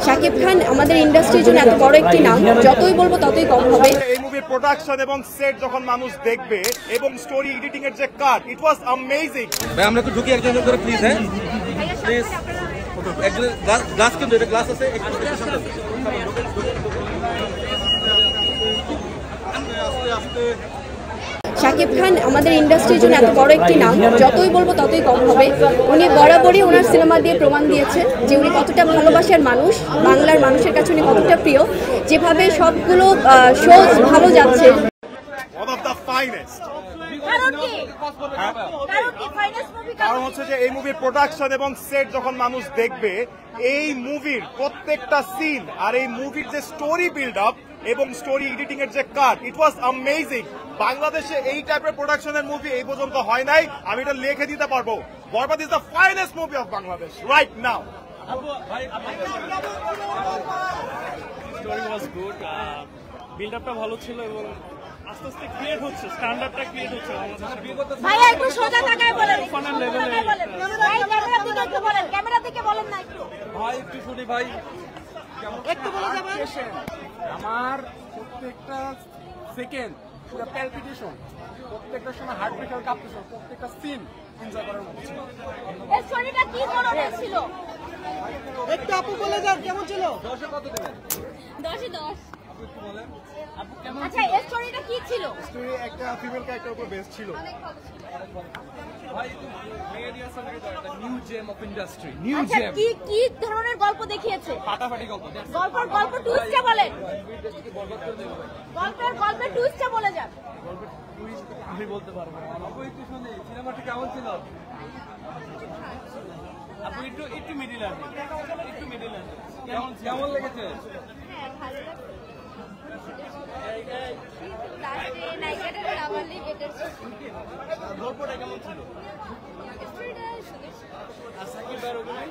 শাকিব খান আমাদের ইন্ডাস্ট্রির জন্য এত বড় একটি নাম, যতই বলবো ততই কম হবে। এই মুভির প্রোডাকশন এবং সেট যখন মানুষ দেখবে এবং স্টোরি এডিটিং এর যে কাট, ইট ওয়াজ অ্যামেজিং। ভাই আমরা একটু ঢুকি একজন করে প্লিজ। হ্যাঁ প্লিজ একজন গ্লাস কিন্তু এটা গ্লাস আছে একটু আস্তে। শাকিব খান আমাদের ইন্ডাস্ট্রির জন্য এত বড় একটি নাম, যতই বলবো ততই কম হবে। উনি বরাবরই ওনার সিনেমা দিয়ে প্রমাণ দিয়েছেন যে উনি কতটা ভালোবাসার মানুষ, বাংলার মানুষের কাছে উনি কতটা প্রিয়। যেভাবে সবগুলো শো ভালো যাচ্ছে, কারণ হচ্ছে যে এই মুভির প্রোডাকশন এবং সেট যখন মানুষ দেখবে, এই মুভির প্রত্যেকটা সিন আর এই মুভির যে স্টোরি বিল্ড আপ এবং স্টোরি এডিটিং এর যে কাট, ইট ওয়াজ অ্যামেজিং। বাংলাদেশে এই টাইপের প্রোডাকশনের মুভি এই পর্যন্ত হয় নাই, আমি এটা লিখে দিতে পারবো। Borbaad is the finest movie of Bangladesh right now. Story was good, build আপটা ভালো ছিল এবং আস্তে আস্তে ক্রিয়েট হচ্ছে, স্ট্যান্ডার্ডটা ক্রিয়েট হচ্ছে। ভাইয়া একটু সোজা তাকায় বলেন, ক্যামেরা থেকে বলেন না একটু ভাই একটু শুনি ভাই একটু বলে যাবেন। আমার প্রত্যেকটা সেকেন্ড পুরো প্যালপিটেশন, প্রত্যেকটা সময় হার্টবিট আর কাঁপতেছে, প্রত্যেকটা সিন এনজয় করার মতো ছিল। এই স্টোরিটা কি ধরনের ছিল? একটু আপু বলে যান কেমন ছিল? 10 এ কত দিবেন? 10 এ 10। আপু একটু বলেন। আপু কেমন আচ্ছা এই স্টোরিটা কি ছিল? স্টোরি একটা ফিমেল ক্যারেক্টার উপর বেস্ট ছিল। ভাই মেডিয়া সার্ভিস একটা new gem of industry, new আচ্ছা জেম কি ধরনের গল্প দেখিয়েছে? ফাটাফাটি গল্প। গল্প টুইস্টটা বলেন, গল্পের টুইস্টটা বলে যান। আমি বলতে পারবো না। আপু একটু শুনি সিনেমাটি কেমন ছিল? আপু একটু মিডিল আছে, একটু মিডিল আছে। কেমন লেগেছে? হ্যাঁ ভালো লাগছে। লাস্টে নায়িকাটার রাওয়ালি বেটার ছিল। গল্পটা কেমন ছিল? স্টোরিটা সুন্দর ছিল। আর সাকিব ভাইয়ের অভিনয়